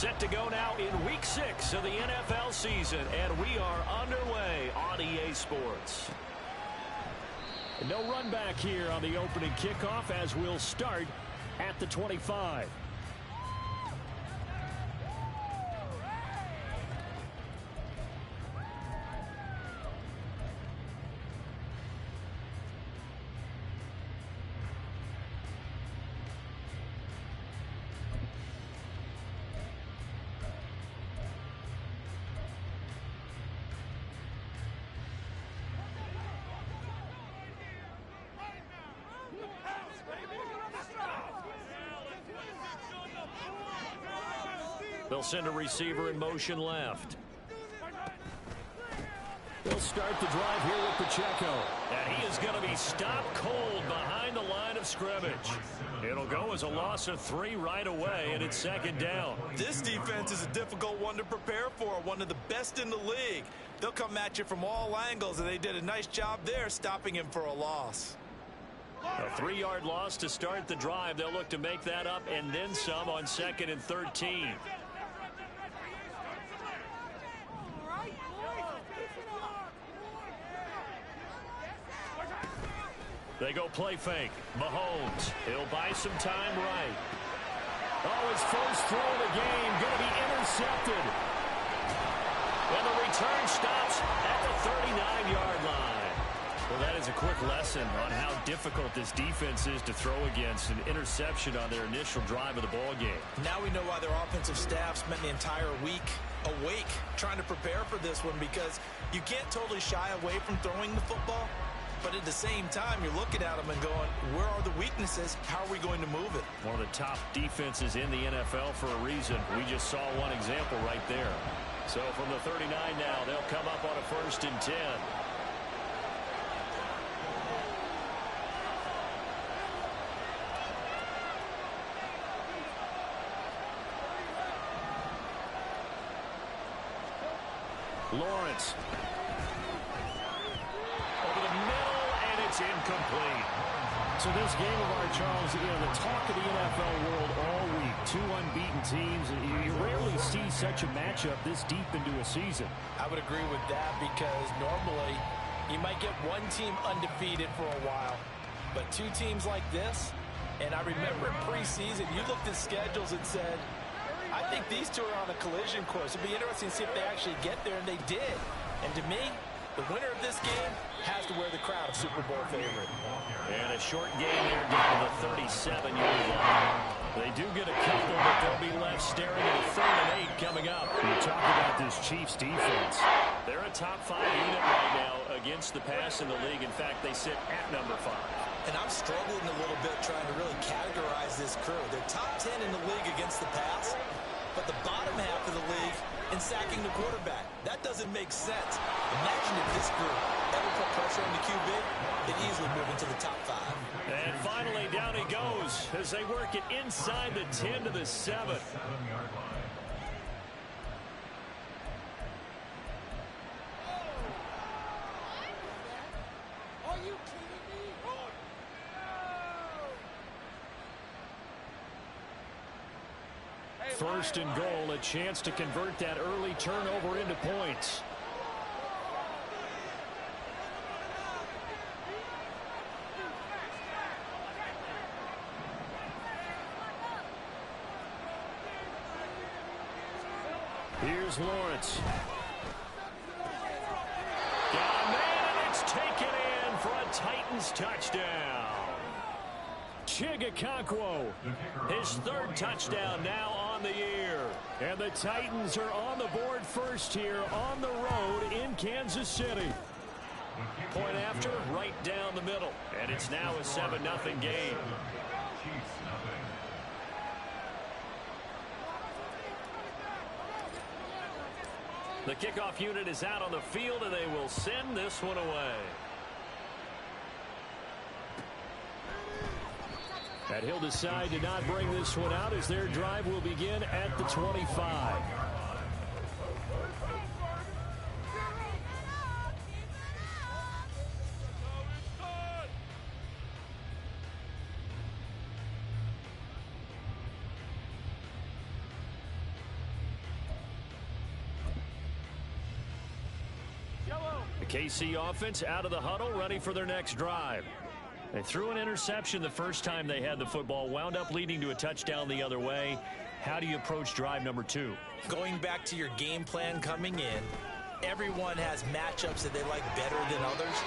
Set to go now in Week 6 of the NFL season, and we are underway on EA Sports. No run back here on the opening kickoff as we'll start at the 25. They'll send a receiver in motion left. They'll start the drive here with Pacheco. And he is going to be stopped cold behind the line of scrimmage. It'll go as a loss of 3 right away, and it's second down. This defense is a difficult one to prepare for, one of the best in the league. They'll come at you from all angles, and they did a nice job there stopping him for a loss. A 3-yard loss to start the drive. They'll look to make that up and then some on 2nd and 13. They go play fake. Mahomes. He'll buy some time right. Oh, his first throw of the game going to be intercepted. And the return stops at the 39-yard line. Well, that is a quick lesson on how difficult this defense is to throw against. An interception on their initial drive of the ball game. Now we know why their offensive staff spent the entire week awake trying to prepare for this one, because you can't totally shy away from throwing the football. But at the same time, you're looking at them and going, where are the weaknesses? How are we going to move it? One of the top defenses in the NFL for a reason. We just saw one example right there. So from the 39 now, they'll come up on a 1st and 10. Lawrence. Over the middle, and it's incomplete. So this game of our Charles, the talk of the NFL world all week. 2 unbeaten teams. You rarely see such a matchup this deep into a season. I would agree with that, because normally you might get one team undefeated for a while, but 2 teams like this, and I remember in preseason you looked at schedules and said, I think these 2 are on a collision course. It'd be interesting to see if they actually get there, and they did. And to me, the winner of this game has to wear the crown of Super Bowl favorite. And a short game there down to the 37-yard line. They do get a couple, but they'll be left staring at a 3rd and 8 coming up. You talk about this Chiefs defense. They're a top 5 unit right now against the pass in the league. In fact, they sit at number 5. And I'm struggling a little bit trying to really categorize this crew. They're top 10 in the league against the pass, but the bottom half of the league in sacking the quarterback. That doesn't make sense. Imagine if this group ever put pressure on the QB, they'd easily move into the top 5. And finally, down he goes as they work it inside the 10 to the 7. First and goal, a chance to convert that early turnover into points. Here's Lawrence. Got a man, and it's taken in for a Titans touchdown. Chigakonkwo, his 3rd touchdown now on the year. And the Titans are on the board first here on the road in Kansas City. Point after, right down the middle. And it's now a 7-0 game. The kickoff unit is out on the field, and they will send this one away. And he'll decide to not bring this one out as their drive will begin at the 25. The KC offense out of the huddle, ready for their next drive. They threw an interception the first time they had the football, wound up leading to a touchdown the other way. How do you approach drive number 2? Going back to your game plan coming in, everyone has matchups that they like better than others,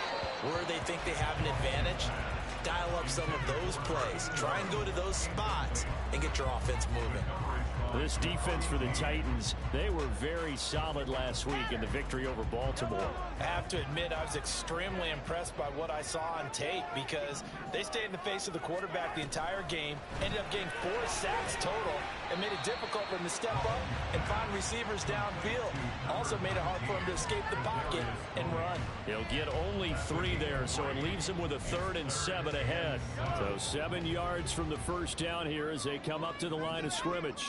where they think they have an advantage. Dial up some of those plays. Try and go to those spots and get your offense moving. This defense for the Titans, they were very solid last week in the victory over Baltimore. I have to admit, I was extremely impressed by what I saw on tape because they stayed in the face of the quarterback the entire game, ended up getting 4 sacks total, and made it difficult for him to step up and find receivers downfield. Also made it hard for him to escape the pocket and run. He'll get only 3 there, so it leaves him with a 3rd and 7 ahead. So 7 yards from the first down here as they come up to the line of scrimmage.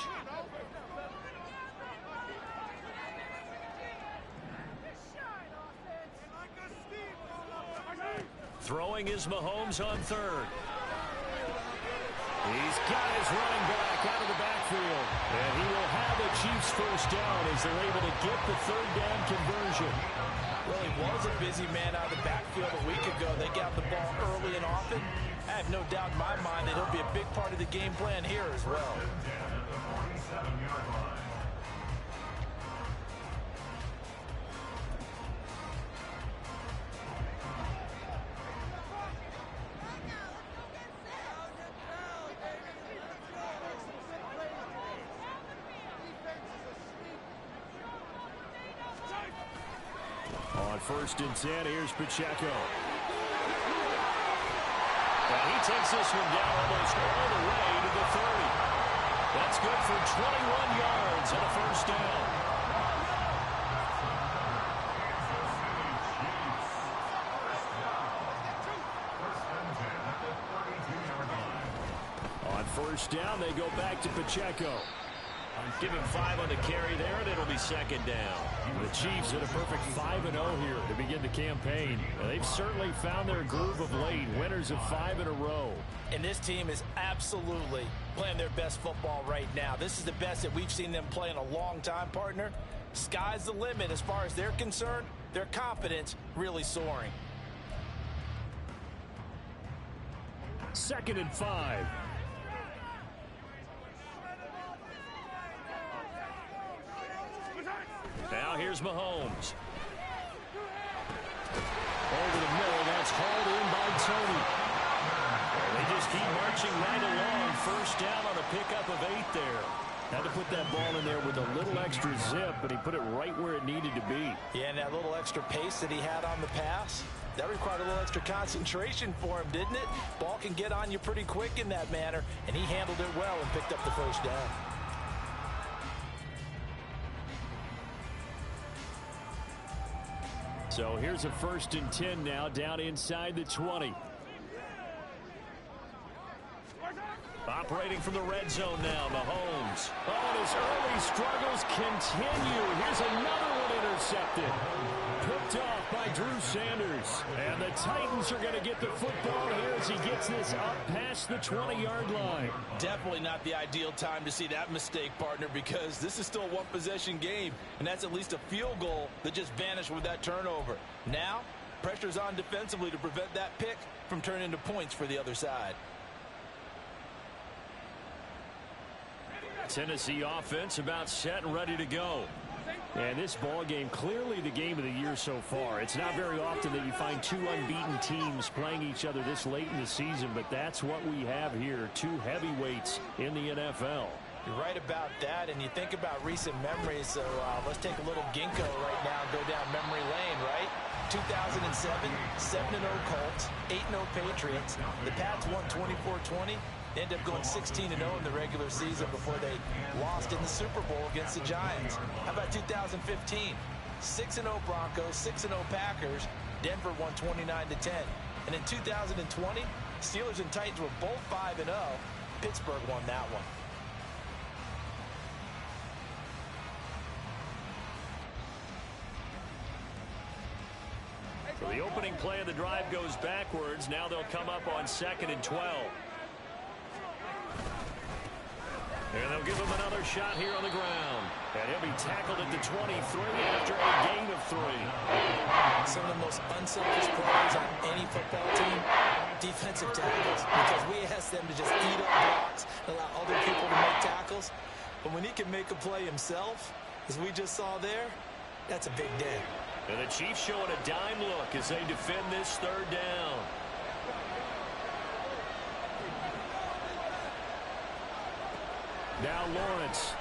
Throwing is Mahomes on 3rd. He's got his running back out of the backfield. And he will have the Chiefs first down as they're able to get the 3rd down conversion. Really was a busy man out of the backfield a week ago. They got the ball early and often. I have no doubt in my mind that he'll be a big part of the game plan here as well. On 1st and 10, here's Pacheco. And he takes this one down almost all the way to the 30. That's good for 21 yards and a first down. On 1st down, they go back to Pacheco. Give him 5 on the carry there, and it'll be 2nd down. The Chiefs had a perfect 5-0 here to begin the campaign. They've certainly found their groove of late, winners of 5 in a row. And this team is absolutely playing their best football right now. This is the best that we've seen them play in a long time, partner. Sky's the limit as far as they're concerned. Their confidence really soaring. 2nd and 5. Now here's Mahomes. Over the middle, that's hauled in by Tony. And they just keep marching right along. First down on a pickup of 8 there. Had to put that ball in there with a little extra zip, but he put it right where it needed to be. Yeah, and that little extra pace that he had on the pass, that required a little extra concentration for him, didn't it? Ball can get on you pretty quick in that manner, and he handled it well and picked up the first down. So here's a 1st and 10 now, down inside the 20. Operating from the red zone now, Mahomes. Oh, and his early struggles continue. Here's another one intercepted. Picked off by Drew Sanders. And the Titans are going to get the football here as he gets this up past the 20-yard line. Definitely not the ideal time to see that mistake, partner, because this is still a one-possession game, and that's at least a field goal that just vanished with that turnover. Now, pressure's on defensively to prevent that pick from turning into points for the other side. Tennessee offense about set and ready to go. And this ball game, clearly the game of the year so far. It's not very often that you find 2 unbeaten teams playing each other this late in the season, but that's what we have here, 2 heavyweights in the NFL. You're right about that, and you think about recent memories, so let's take a little ginkgo right now and go down memory lane, right? 2007, 7-0 Colts, 8-0 Patriots. The Pats won 24-20. They ended up going 16-0 in the regular season before they lost in the Super Bowl against the Giants. How about 2015? 6-0 Broncos, 6-0 Packers. Denver won 29-10. And in 2020, Steelers and Titans were both 5-0. Pittsburgh won that one. So the opening play of the drive goes backwards. Now they'll come up on 2nd and 12. And they'll give him another shot here on the ground. And he'll be tackled at the 23 after a gain of 3. Some of the most unselfish players on any football team, defensive tackles, because we ask them to just eat up blocks and allow other people to make tackles. But when he can make a play himself, as we just saw there, that's a big day. And the Chiefs showing a dime look as they defend this 3rd down. Now Lawrence.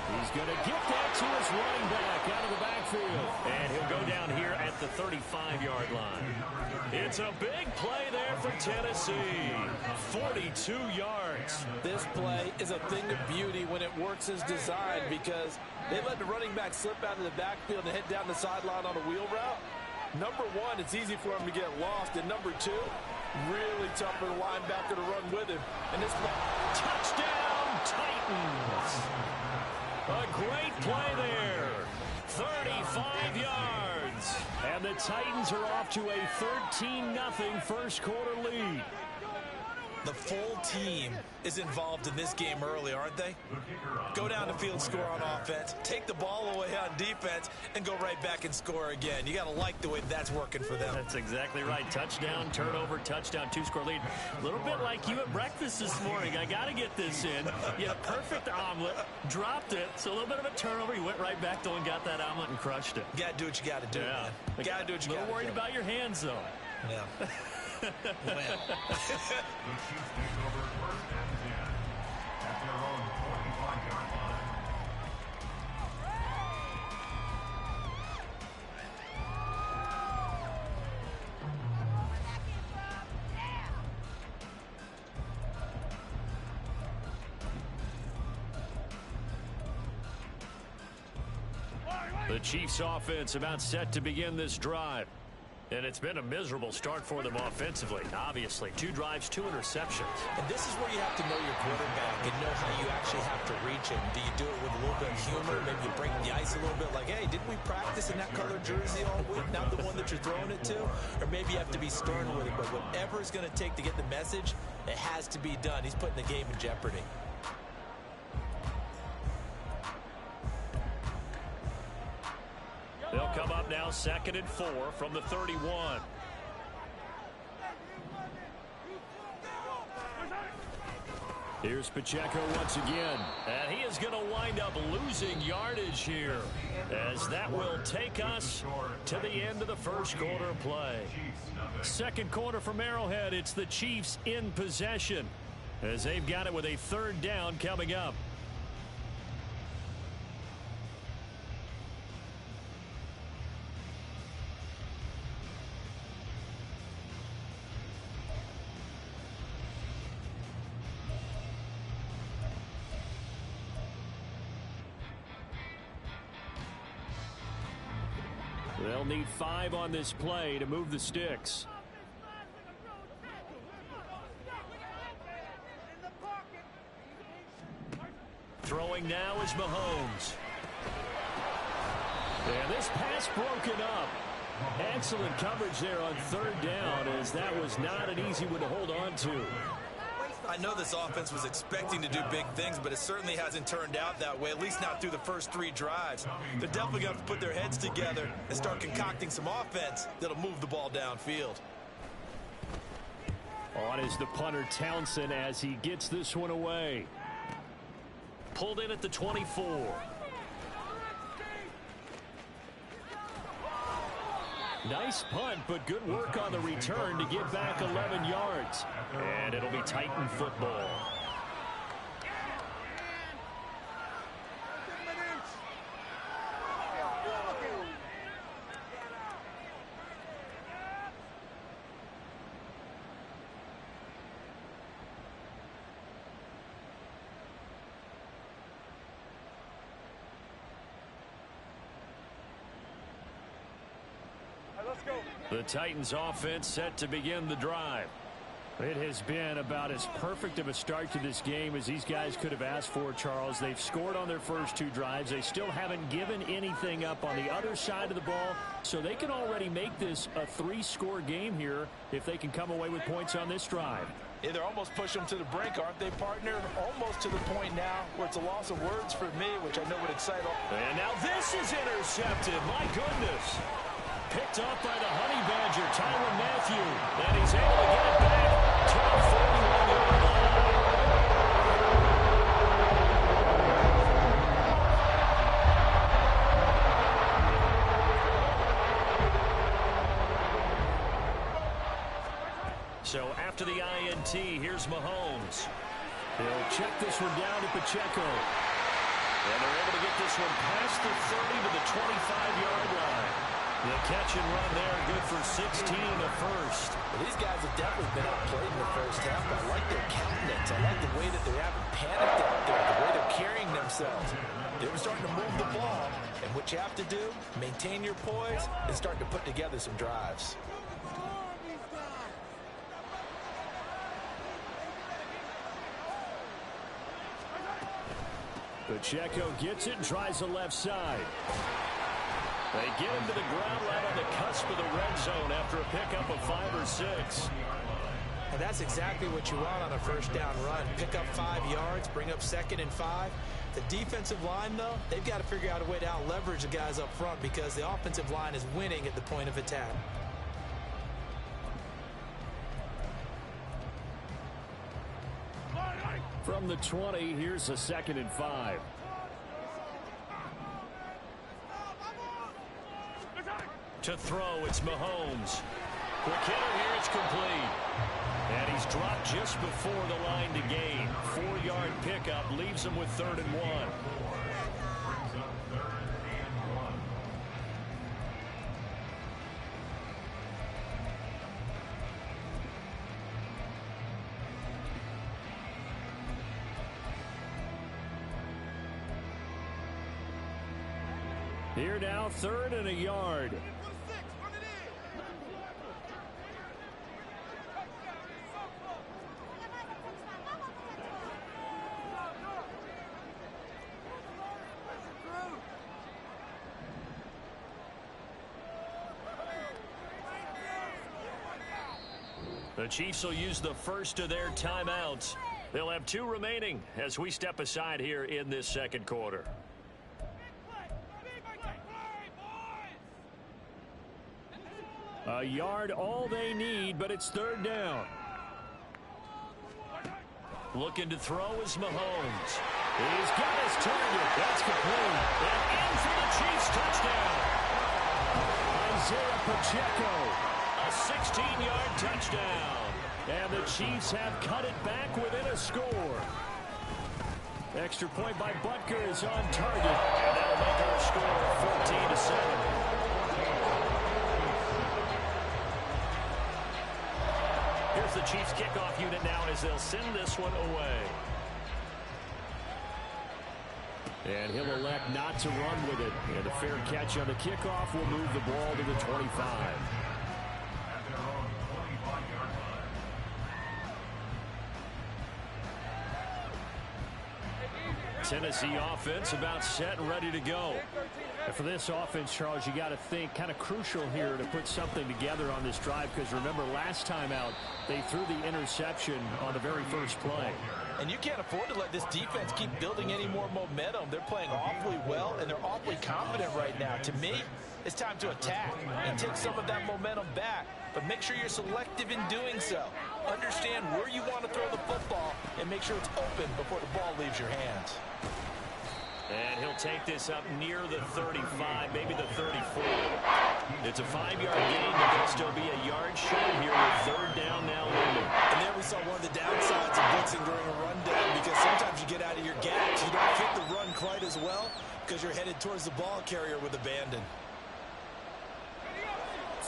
He's going to get that to his running back out of the backfield. And he'll go down here at the 35-yard line. It's a big play there for Tennessee. 42 yards. This play is a thing of beauty when it works as designed because they let the running back slip out of the backfield and head down the sideline on a wheel route. Number one, it's easy for him to get lost. And number two, really tough for the linebacker to run with him. And this touchdown, Titans. A great play there. 35 yards. And the Titans are off to a 13-0 first quarter lead. The full team is involved in this game early, aren't they? Go down the field, score on offense, take the ball away on defense, and go right back and score again. You got to like the way that's working for them. That's exactly right. Touchdown, turnover, touchdown, 2-score lead. A little bit like you at breakfast this morning. I got to get this in. You had a perfect omelet, dropped it, so a little bit of a turnover. You went right back though and got that omelet and crushed it. You got to do what you got to do, man. You got to do what you got to do. A little worried about your hands, though. Yeah. Well. The Chiefs take over 1st and 10 at their own 25-yard line. The Chiefs offense about set to begin this drive. And it's been a miserable start for them offensively. Obviously, 2 drives, 2 interceptions. And this is where you have to know your quarterback and know how you actually have to reach him. Do you do it with a little bit of humor? Maybe you break the ice a little bit like, hey, didn't we practice in that colored jersey all week? Not the one that you're throwing it to? Or maybe you have to be stern with it. But whatever it's going to take to get the message, it has to be done. He's putting the game in jeopardy. They'll come up now 2nd and 4 from the 31. Here's Pacheco once again. And he is going to wind up losing yardage here, as that will take us to the end of the first quarter play. Second quarter from Arrowhead. It's the Chiefs in possession, as they've got it with a 3rd down coming up. They'll need 5 on this play to move the sticks. Throwing now is Mahomes. And this pass broken up. Excellent coverage there on 3rd down, as that was not an easy one to hold on to. I know this offense was expecting to do big things, but it certainly hasn't turned out that way, at least not through the first 3 drives. They're definitely going to have to put their heads together and start concocting some offense that'll move the ball downfield. On is the punter Townsend as he gets this one away. Pulled in at the 24. Nice punt, but good work on the return to get back 11 yards. And it'll be Titan football. The Titans offense set to begin the drive. It has been about as perfect of a start to this game as these guys could have asked for, Charles. They've scored on their first 2 drives. They still haven't given anything up on the other side of the ball, so they can already make this a 3-score game here if they can come away with points on this drive. Yeah, they're almost pushing them to the brink, aren't they, partner? Almost to the point now where it's a loss of words for me, which I know would excite all. And now this is intercepted. My goodness. Picked up by the Honey Badger, Tyrann Mathieu. And he's able to get it back to the 41-yard line. So after the INT, here's Mahomes. He'll check this one down to Pacheco. And they're able to get this one past the 30 to the 25-yard line. The catch and run there, good for 16, a first. Well, these guys have definitely been outplayed in the first half, but I like their countenance. I like the way that they haven't panicked out there, the way they're carrying themselves. They were starting to move the ball, and what you have to do, maintain your poise, and start to put together some drives. Pacheco gets it and tries the left side. They get him to the ground right on the cusp of the red zone after a pickup of 5 or 6. And that's exactly what you want on a first down run. Pick up 5 yards, bring up 2nd and 5. The defensive line, though, they've got to figure out a way to out-leverage the guys up front because the offensive line is winning at the point of attack. From the 20, here's a 2nd and 5. To throw, it's Mahomes. Quick hitter here, it's complete. And he's dropped just before the line to gain. 4-yard pickup leaves him with 3rd and 1. Here now, 3rd and a yard. The Chiefs will use the first of their timeouts. They'll have 2 remaining as we step aside here in this second quarter. A yard, all they need, but it's 3rd down. Looking to throw is Mahomes. He's got his target. That's complete. And in for the Chiefs touchdown. Isaiah Pacheco. A 16-yard touchdown. And the Chiefs have cut it back within a score. Extra point by Butker is on target. And that'll make our score 14-7. Here's the Chiefs kickoff unit now as they'll send this one away. And he'll elect not to run with it. And a fair catch on the kickoff will move the ball to the 25. Tennessee offense about set and ready to go. And for this offense, Charles, you got to think kind of crucial here to put something together on this drive because remember last time out they threw the interception on the very first play. And you can't afford to let this defense keep building any more momentum. They're playing awfully well and they're awfully confident right now. To me, it's time to attack and take some of that momentum back. But make sure you're selective in doing so. Understand where you want to throw the football and make sure it's open before the ball leaves your hands. And he'll take this up near the 35, maybe the 34. It's a 5-yard gain, but there'll still be a yard short here with 3rd down now looming. And there we saw one of the downsides of blitzing during a rundown because sometimes you get out of your gaps. You don't fit the run quite as well because you're headed towards the ball carrier with abandon.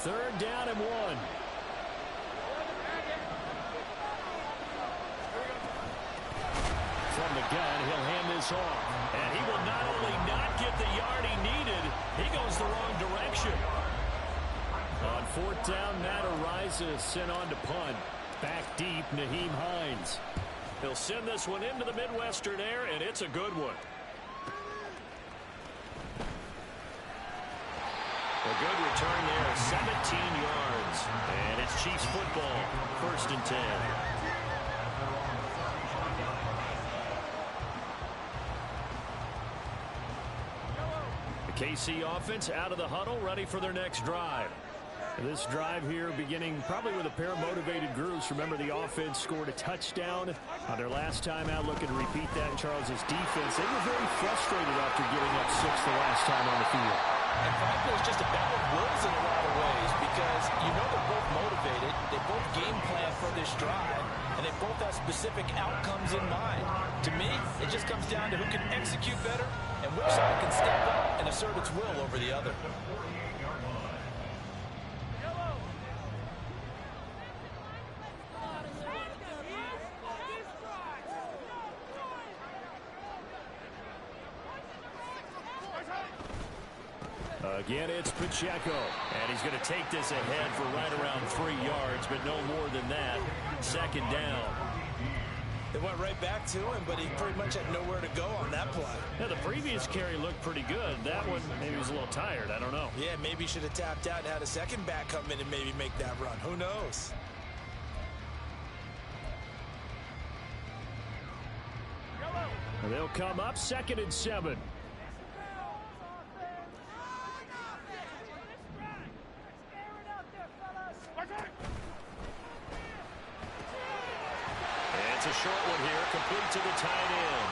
3rd down and 1. From the gun, he'll hand this off. And he will not only not get the yard he needed, he goes the wrong direction. On 4th down, Matt Araiza sent on to punt. Back deep, Nyheim Hines. He'll send this one into the Midwestern air, and it's a good one. A good return there, 17 yards. And it's Chiefs football, 1st and 10. KC offense out of the huddle, ready for their next drive. This drive here beginning probably with a pair of motivated groups. Remember, the offense scored a touchdown on their last time out, looking to repeat that in Charles's defense. They were very frustrated after giving up 6 the last time on the field. And frankly, it's just a battle of wills in a lot of ways because you know they're both motivated. They both game plan for this drive, and they both have specific outcomes in mind. To me, it just comes down to who can execute better and which side can step up and assert its will over the other. Again, it's Pacheco, and he's going to take this ahead for right around 3 yards, but no more than that. Second down. They went right back to him, but he pretty much had nowhere to go on that play. Yeah, the previous carry looked pretty good. That one, maybe he was a little tired. I don't know. Yeah, maybe he should have tapped out and had a second back come in and maybe make that run. Who knows? And they'll come up 2nd and 7. It's a short one here, complete to the tight end.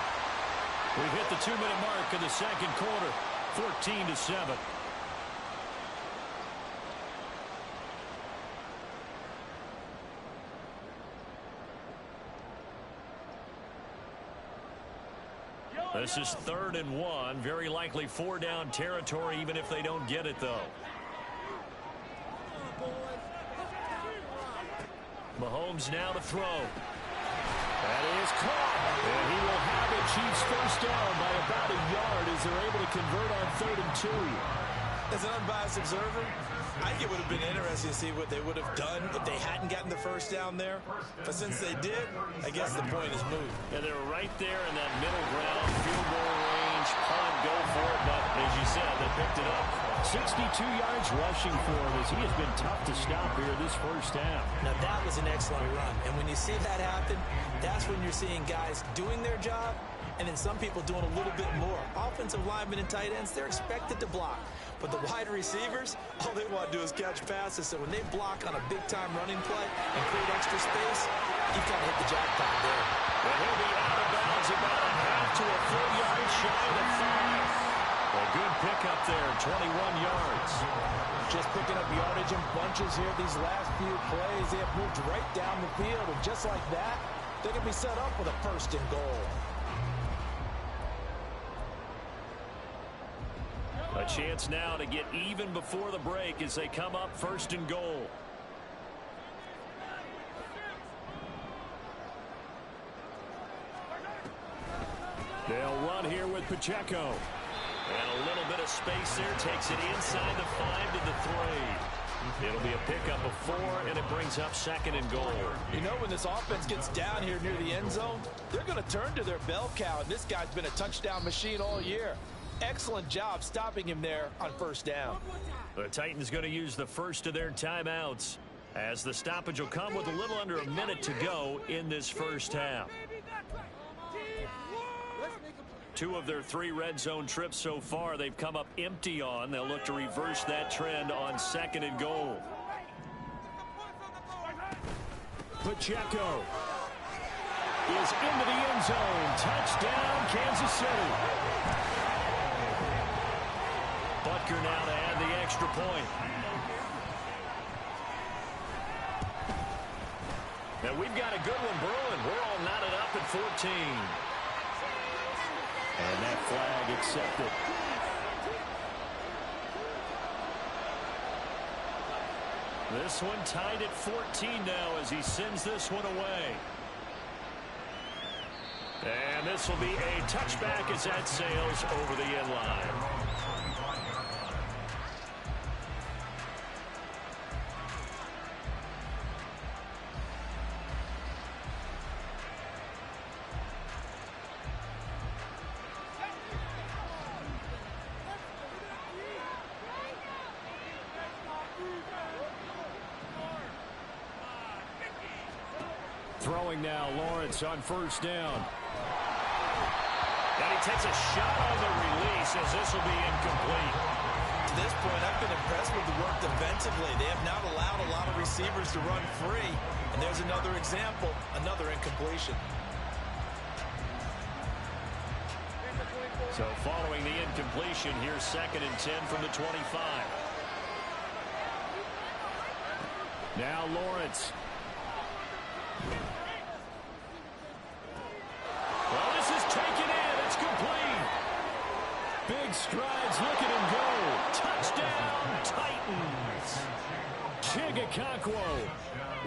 We've hit the 2-minute mark in the second quarter, 14-7. This is 3rd and 1, very likely 4-down territory, even if they don't get it, though. Mahomes now to throw. That is caught. And he will have it. Chiefs first down by about a yard as they're able to convert on 3rd and 2. As an unbiased observer, I think it would have been interesting to see what they would have done if they hadn't gotten the first down there. But since they did, I guess the point is moved. Yeah, they're right there in that middle ground, field goal range, punt, go for it. But as you said, they picked it up. 62 yards rushing for him as he has been tough to stop here this first half. Now that was an excellent run. And when you see that happen, that's when you're seeing guys doing their job and then some people doing a little bit more. Offensive linemen and tight ends, they're expected to block. But the wide receivers, all they want to do is catch passes. So when they block on a big-time running play and create extra space, you've got to hit the jackpot there. And he'll be out of bounds about a half to a full yard shy of 5. A good pickup there, 21 yards. Just picking up yardage in bunches here these last few plays. They have moved right down the field, and just like that, they can be set up with a 1st and goal. A chance now to get even before the break as they come up 1st and goal. They'll run here with Pacheco. And a little bit of space there, takes it inside the 5 to the 3. It'll be a pickup of 4, and it brings up 2nd and goal. You know, when this offense gets down here near the end zone, they're going to turn to their bell cow, and this guy's been a touchdown machine all year. Excellent job stopping him there on 1st down. The Titans going to use the first of their timeouts as the stoppage will come with a little under a minute to go in this first half. 2 of their 3 red zone trips so far they've come up empty on. They'll look to reverse that trend on 2nd and goal. Pacheco is into the end zone. Touchdown, Kansas City. Butker now to add the extra point. Now we've got a good one brewing. We're all knotted up at 14. And that flag accepted. This one tied at 14 now as he sends this one away. And this will be a touchback as that sails over the end line. Throwing now, Lawrence on 1st down. And he takes a shot on the release as this will be incomplete. To this point, I've been impressed with the work defensively. They have not allowed a lot of receivers to run free. And there's another example, another incompletion. So following the incompletion, here's 2nd and 10 from the 25. Now Lawrence. Well, this is taken in. It's complete. Big strides. Look at him go. Touchdown, Titans. Chigakakwo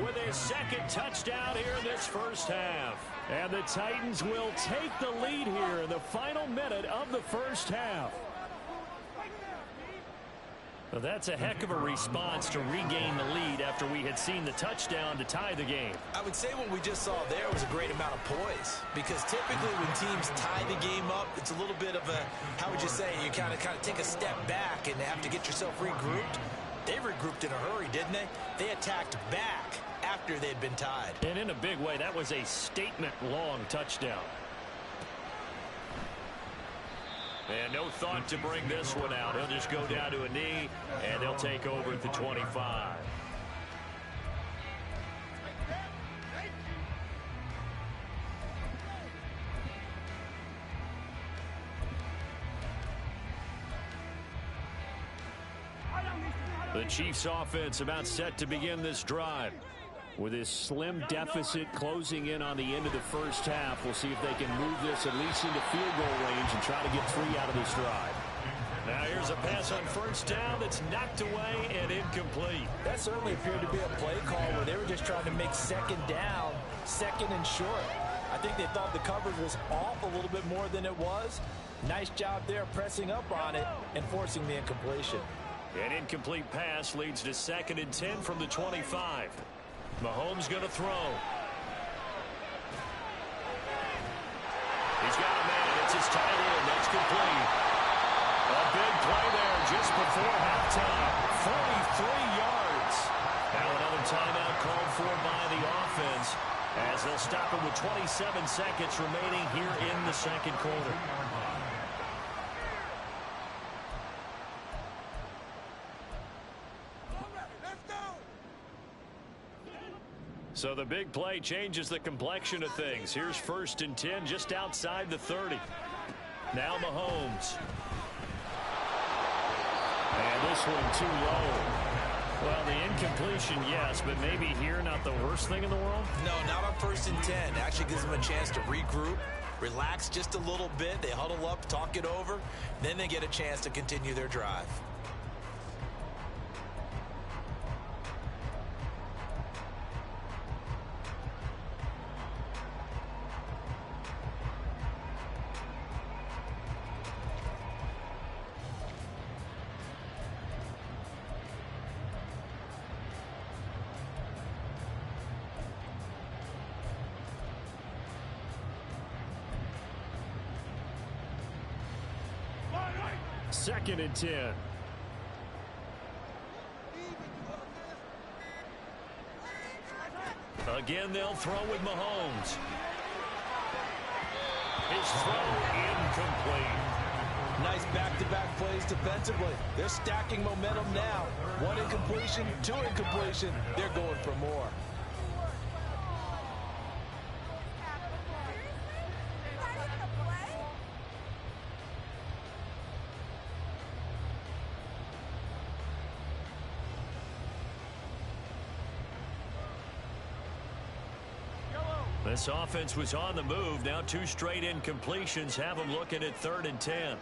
with his 2nd touchdown here in this first half. And the Titans will take the lead here in the final minute of the first half. Well, that's a heck of a response to regain the lead after we had seen the touchdown to tie the game. I would say what we just saw there was a great amount of poise, because typically when teams tie the game up, it's a little bit of a, how would you say, you kind of take a step back and have to get yourself regrouped. They regrouped in a hurry, didn't they? They attacked back after they'd been tied. And in a big way, that was a statement-long touchdown. And no thought to bring this one out. He'll just go down to a knee, and they'll take over at the 25. The Chiefs offense about set to begin this drive. With this slim deficit closing in on the end of the first half, we'll see if they can move this at least into field goal range and try to get 3 out of this drive. Now here's a pass on first down that's knocked away and incomplete. That certainly appeared to be a play call where they were just trying to make 2nd down, 2nd and short. I think they thought the coverage was off a little bit more than it was. Nice job there pressing up on it and forcing the incompletion. An incomplete pass leads to 2nd and 10 from the 25. Mahomes going to throw. He's got a man. It's his tight end. That's complete. A big play there just before halftime. 43 yards. Now another timeout called for by the offense as they'll stop it with 27 seconds remaining here in the 2nd quarter. So the big play changes the complexion of things. Here's 1st and 10 just outside the 30. Now Mahomes. And this one too low. Well, the incompletion, yes, but maybe here not the worst thing in the world? No, not on 1st and 10. Actually gives them a chance to regroup, relax just a little bit. They huddle up, talk it over. Then they get a chance to continue their drive. Second and 10. Again, they'll throw with Mahomes. His throw incomplete. Nice back-to-back plays defensively. They're stacking momentum now. 1 incompletion, 2 incompletion. They're going for more. This offense was on the move. Now 2 straight incompletions have them looking at 3rd and 10.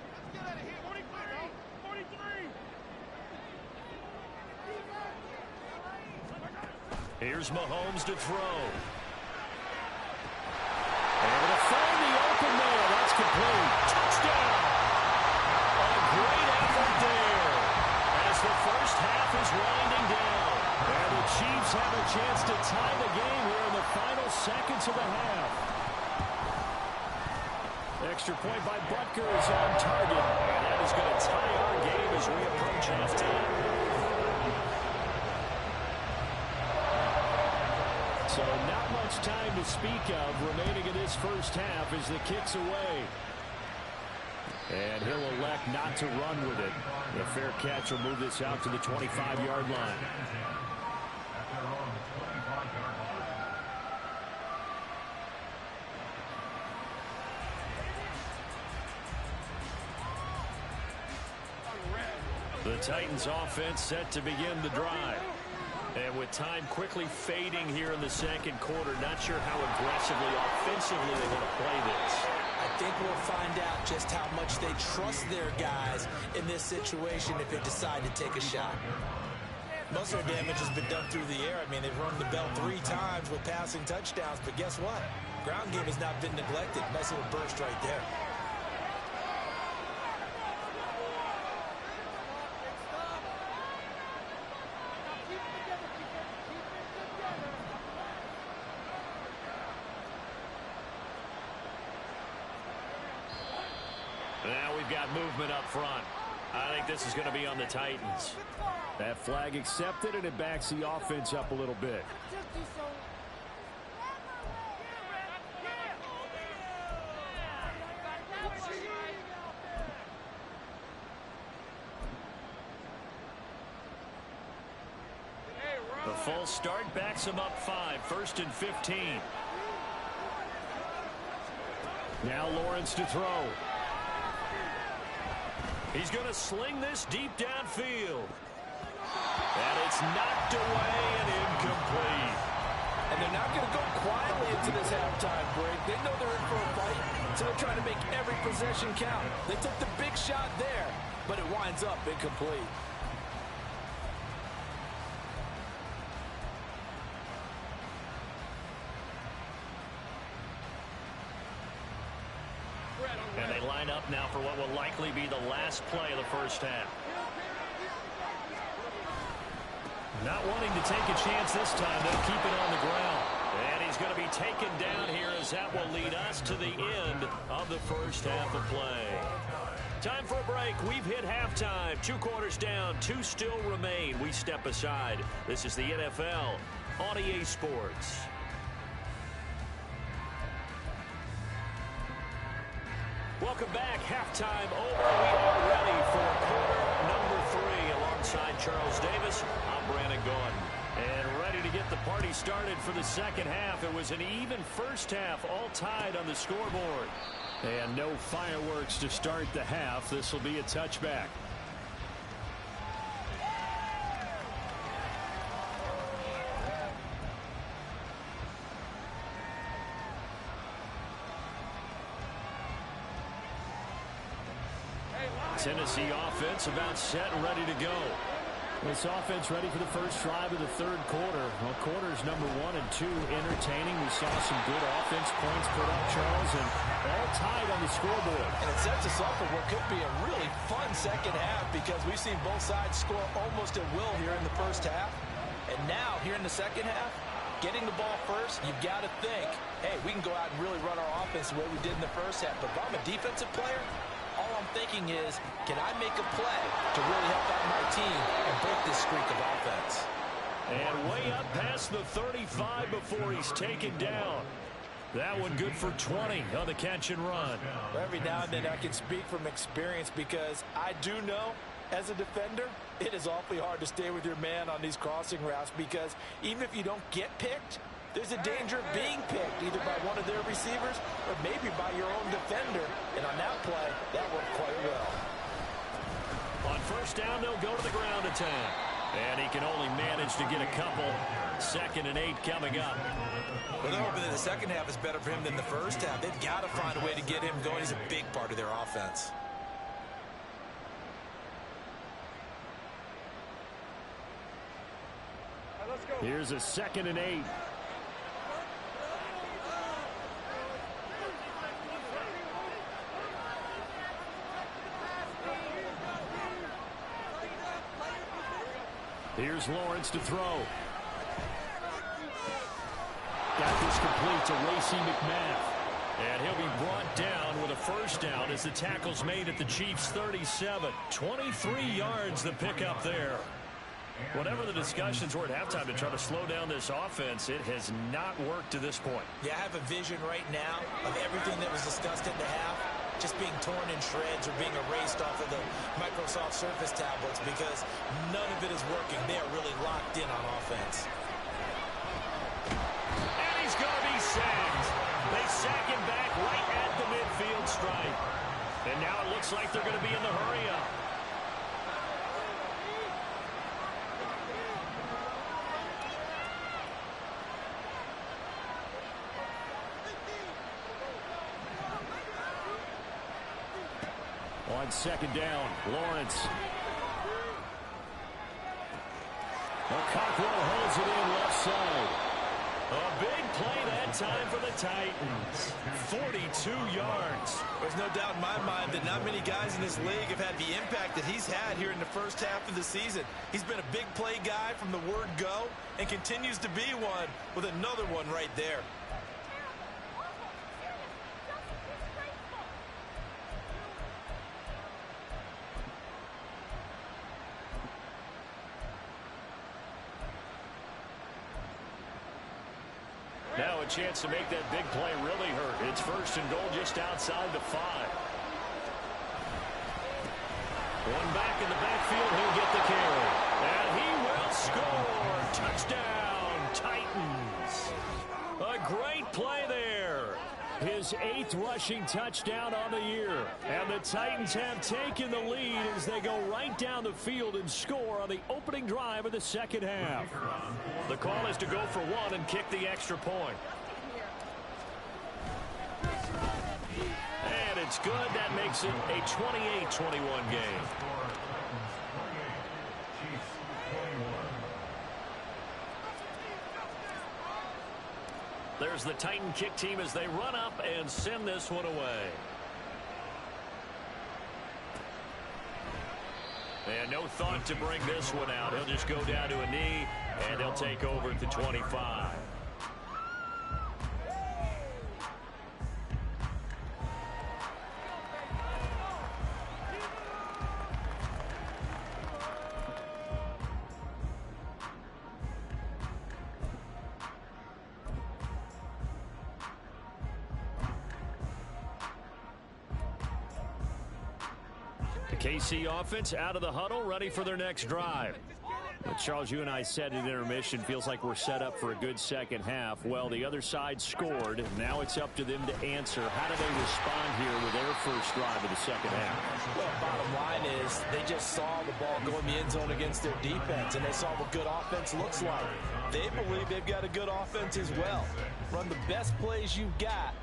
Here's Mahomes to throw. Able to find the open man. That's complete. Touchdown. A great effort there as the first half is winding down. And the Chiefs have a chance to tie the game here in the final seconds of the half. Extra point by Butker is on target. And that is going to tie our game as we approach halftime. So not much time to speak of remaining in this first half as the kick's away. And he'll elect not to run with it. The fair catch will move this out to the 25-yard line. At their own 25-yard line. The Titans offense set to begin the drive. And with time quickly fading here in the second quarter, not sure how aggressively, offensively they want to play this. I think we'll find out just how much they trust their guys in this situation if they decide to take a shot. Most of their damage has been done through the air. I mean, they've rung the bell 3 times with passing touchdowns, but guess what? Ground game has not been neglected. Nice little burst right there. Now we've got movement up front. I think this is going to be on the Titans. That flag accepted, and it backs the offense up a little bit. The full start backs him up 5, 1st and 15. Now Lawrence to throw. He's going to sling this deep downfield. And it's knocked away and incomplete. And they're not going to go quietly into this halftime break. They know they're in for a fight, so they're trying to make every possession count. They took the big shot there, but it winds up incomplete. And they line up now for what will likely be the last play of the first half. Not wanting to take a chance this time. They'll keep it on the ground. And he's going to be taken down here as that will lead us to the end of the first half of play. Time for a break. We've hit halftime. 2 quarters down. 2 still remain. We step aside. This is the NFL on EA Sports. Welcome back. Halftime over. We are ready for quarter number 3. Alongside Charles Davis, I'm Brandon Gordon. And ready to get the party started for the second half. It was an even first half, all tied on the scoreboard. And no fireworks to start the half. This will be a touchback. Tennessee offense about set and ready to go. This offense ready for the first drive of the third quarter. Well, quarters number 1 and 2 entertaining. We saw some good offense points put up, Charles, and all tied on the scoreboard. And it sets us up for what could be a really fun second half because we've seen both sides score almost at will here in the first half. And now, here in the second half, getting the ball first, you've got to think, hey, we can go out and really run our offense the way we did in the first half. But if I'm a defensive player, all I'm thinking is, can I make a play to really help out my team and break this streak of offense? And way up past the 35 before he's taken down. That one good for 20 on the catch and run. Every now and then I can speak from experience because I do know, as a defender, it is awfully hard to stay with your man on these crossing routes because even if you don't get picked, there's a danger of being picked either by one of their receivers or maybe by your own defender. And on that play, that worked quite well. On first down, they'll go to the ground attack. And he can only manage to get a couple. 2nd and 8 coming up. Well, they're hoping that the second half is better for him than the first half. They've got to find a way to get him going. He's a big part of their offense. Here's a 2nd and 8. Here's Lawrence to throw. Got this complete to Racey McMath. And he'll be brought down with a first down as the tackle's made at the Chiefs' 37. 23 yards the pickup there. Whatever the discussions were at halftime to try to slow down this offense, it has not worked to this point. Yeah, I have a vision right now of everything that was discussed in the half just being torn in shreds or being erased off of the Microsoft Surface tablets because none of it is working. They are really locked in on offense. And he's going to be sacked. They sack him back right at the midfield stripe. And now it looks like they're going to be in the hurry-up. On second down, Lawrence. Cockrell holds it in left side. A big play that time for the Titans. 42 yards. There's no doubt in my mind that not many guys in this league have had the impact that he's had here in the first half of the season. He's been a big play guy from the word go and continues to be one with another one right there. Now a chance to make that big play really hurt. It's first and goal just outside the 5. One back in the backfield, he'll get the carry. And he will score. Touchdown, Titans. A great play there. His 8th rushing touchdown on the year. And the Titans have taken the lead as they go right down the field and score on the opening drive of the second half. The call is to go for 1 and kick the extra point. And it's good. That makes it a 28-21 game. There's the Titan kick team as they run up and send this one away. And no thought to bring this one out. He'll just go down to a knee, and they'll take over at the 25. KC offense out of the huddle, ready for their next drive. But Charles, you and I said at intermission, feels like we're set up for a good second half. Well, the other side scored. Now it's up to them to answer. How do they respond here with their first drive of the second half? Well, bottom line is they just saw the ball go in the end zone against their defense, and they saw what good offense looks like. They believe they've got a good offense as well. Run the best plays you've got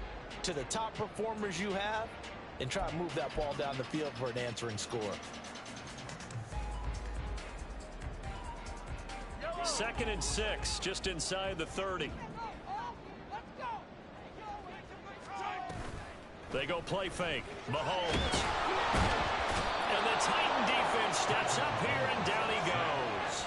to the top performers you have, and try to move that ball down the field for an answering score. Second and 6, just inside the 30. They go play fake. Mahomes. And the Titan defense steps up here, and down he goes.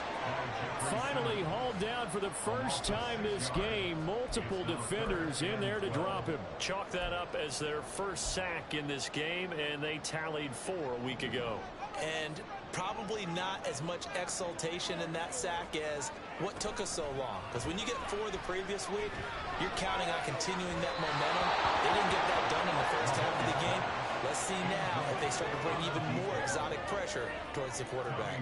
Finally hauled down for the first time this game. Multiple defenders in there to drop him. Chalk that up as their first sack in this game, and they tallied 4 a week ago. And probably not as much exultation in that sack as what took us so long. Because when you get 4 the previous week, you're counting on continuing that momentum. They didn't get that done in the first half of the game. Let's see now if they start to bring even more exotic pressure towards the quarterback.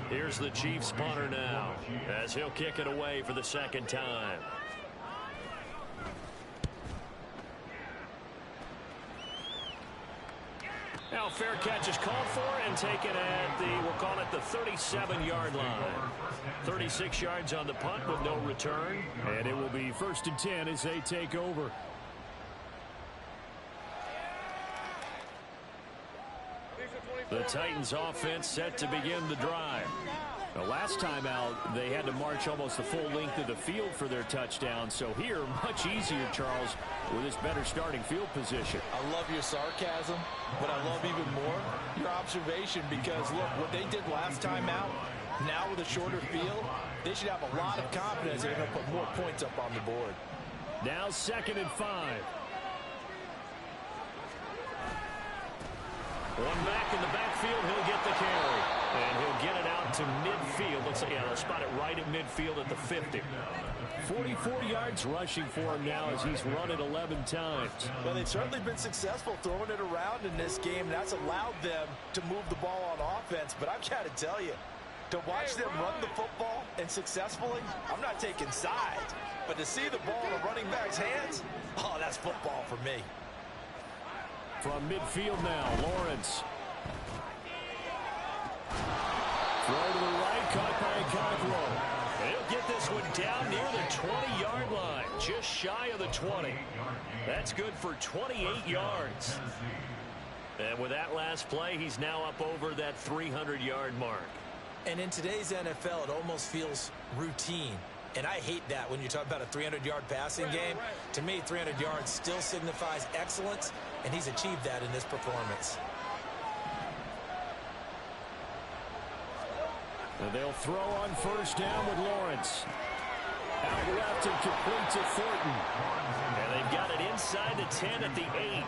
Here's the Chiefs punter now as he'll kick it away for the second time. Now fair catch is called for and taken at the, we'll call it the 37-yard line. 36 yards on the punt with no return. And it will be 1st and 10 as they take over. The Titans offense set to begin the drive. The last time out, they had to march almost the full length of the field for their touchdown. So here, much easier, Charles, with this better starting field position. I love your sarcasm, but I love even more your observation because, look, what they did last time out, now with a shorter field, they should have a lot of confidence they're going to put more points up on the board. Now 2nd and 5. One back in the backfield, he'll get the carry. And he'll get it out to midfield. Looks like, yeah, they'll spot it right at midfield at the 50. 44 yards rushing for him now as he's run it 11 times. Well, they've certainly been successful throwing it around in this game. That's allowed them to move the ball on offense. But I've got to tell you, to watch them run the football and successfully, I'm not taking sides. But to see the ball in a running back's hands, oh, that's football for me. From midfield now, Lawrence. Throw to the right, caught by Cockrell. He'll get this one down near the 20-yard line, just shy of the 20. That's good for 28 yards. And with that last play, he's now up over that 300-yard mark. And in today's NFL, it almost feels routine. And I hate that when you talk about a 300-yard passing game. To me, 300 yards still signifies excellence, and he's achieved that in this performance. And they'll throw on first down with Lawrence. Out left and complete to Thornton. And they've got it inside the 10 at the 8.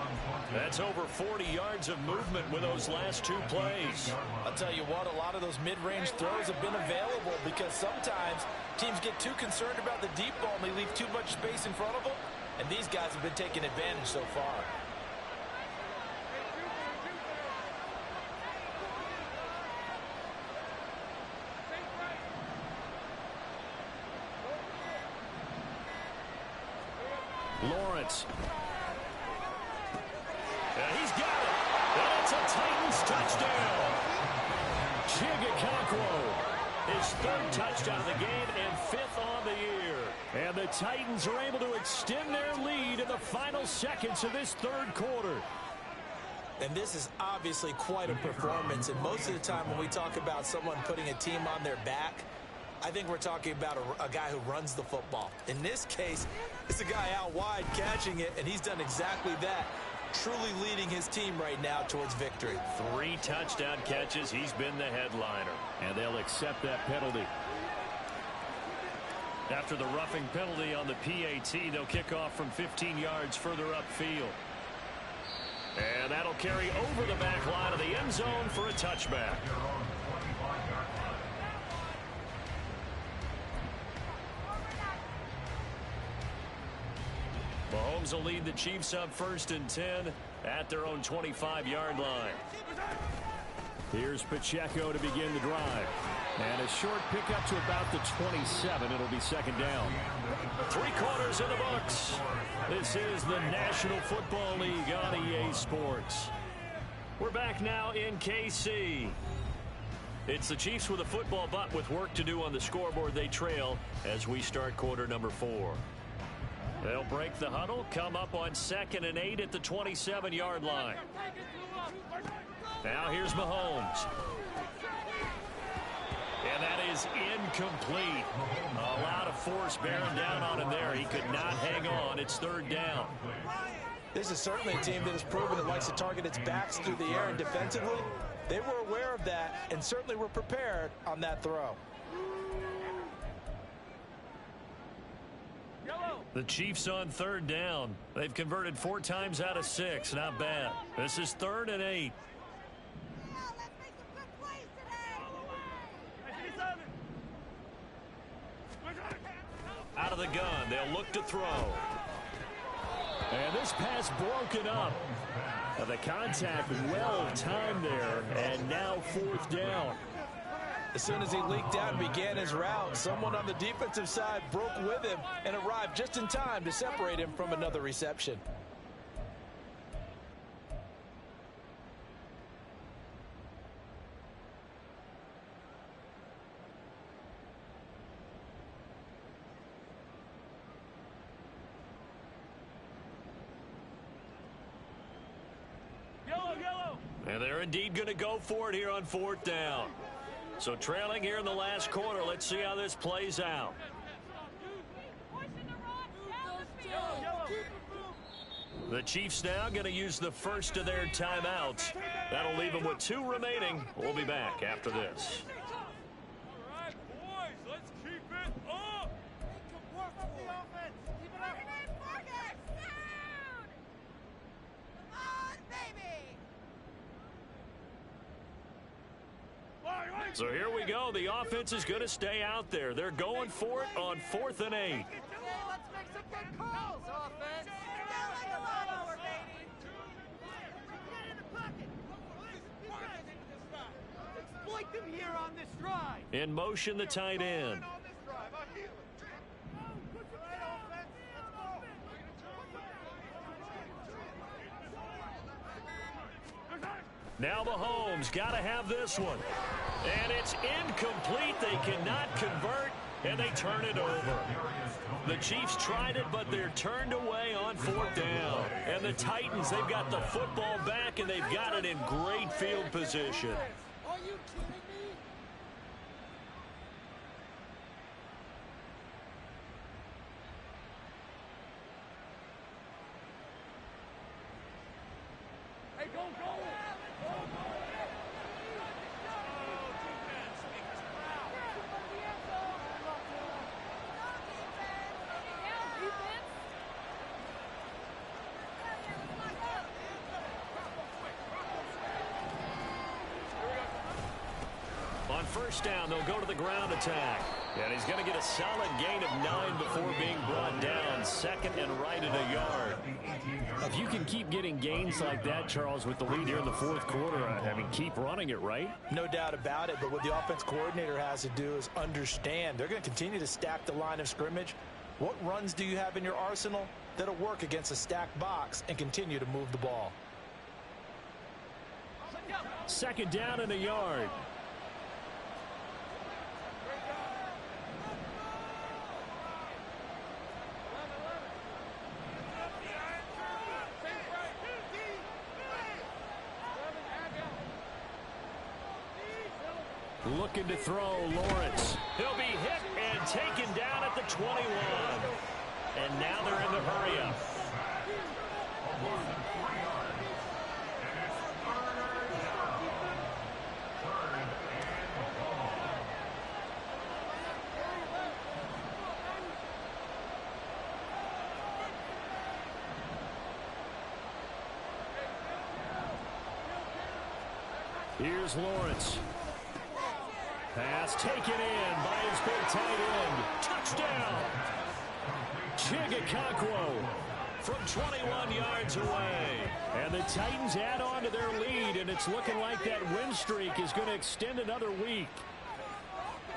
That's over 40 yards of movement with those last two plays. I'll tell you what, a lot of those mid-range throws have been available because sometimes teams get too concerned about the deep ball and they leave too much space in front of them. And these guys have been taking advantage so far. Lawrence. And he's got it. And it's a Titans touchdown. Chigga his third touchdown of the game and 5th on the year. And the Titans are able to extend their lead in the final seconds of this third quarter. And this is obviously quite a performance. And most of the time when we talk about someone putting a team on their back, I think we're talking about a guy who runs the football. In this case, it's a guy out wide catching it, and he's done exactly that, truly leading his team right now towards victory. 3 touchdown catches. He's been the headliner. And they'll accept that penalty. After the roughing penalty on the PAT, they'll kick off from 15 yards further upfield. And that'll carry over the back line of the end zone for a touchback. Mahomes will lead the Chiefs up 1st and 10 at their own 25-yard line. Here's Pacheco to begin the drive. And a short pickup to about the 27. It'll be 2nd down. 3 quarters in the books. This is the National Football League on EA Sports. We're back now in KC. It's the Chiefs with a football, but with work to do on the scoreboard. They trail as we start quarter number 4. They'll break the huddle, come up on 2nd and 8 at the 27-yard line. Now here's Mahomes. And that is incomplete. A lot of force bearing down on him there. He could not hang on. It's 3rd down. This is certainly a team that has proven it likes to target its backs through the air, and defensively, they were aware of that and certainly were prepared on that throw. The Chiefs on 3rd down. They've converted 4 times out of 6. Not bad. This is 3rd and 8. Out of the gun. They'll look to throw. And this pass broken up. Now the contact well timed there. And now 4th down. As soon as he leaked out and began his route, someone on the defensive side broke with him and arrived just in time to separate him from another reception. And they're indeed going to go for it here on 4th down. So trailing here in the last quarter, let's see how this plays out. The Chiefs now going to use the first of their timeouts. That'll leave them with 2 remaining. We'll be back after this. All right, boys, let's keep it up. Work on the offense. Keep it up. Come on, baby. So here we go. The offense is going to stay out there. They're going for it on 4th and 8. Let's make some good calls, offense. Like a lawnmower, baby. Get in the pocket. Exploit them here on this drive. In motion, the tight end. Now Mahomes got to have this one. And it's incomplete. They cannot convert, and they turn it over. The Chiefs tried it, but they're turned away on 4th down. And the Titans, they've got the football back, and they've got it in great field position. Are you kidding me? Hey, go, go! On 1st down, they'll go to the ground attack. And he's going to get a solid gain of 9 before being brought down. 2nd and right at a yard. If you can keep getting gains like that, Charles, with the lead here in the 4th quarter, I mean, keep running it, right? No doubt about it, but what the offense coordinator has to do is understand they're going to continue to stack the line of scrimmage. What runs do you have in your arsenal that'll work against a stacked box and continue to move the ball? 2nd down and a yard. Looking to throw, Lawrence. He'll be hit and taken down at the 21. And now they're in the hurry-up. Here's Lawrence. Pass taken in by his big tight end. Touchdown! Chigakakwo from 21 yards away. And the Titans add on to their lead, and it's looking like that win streak is going to extend another week.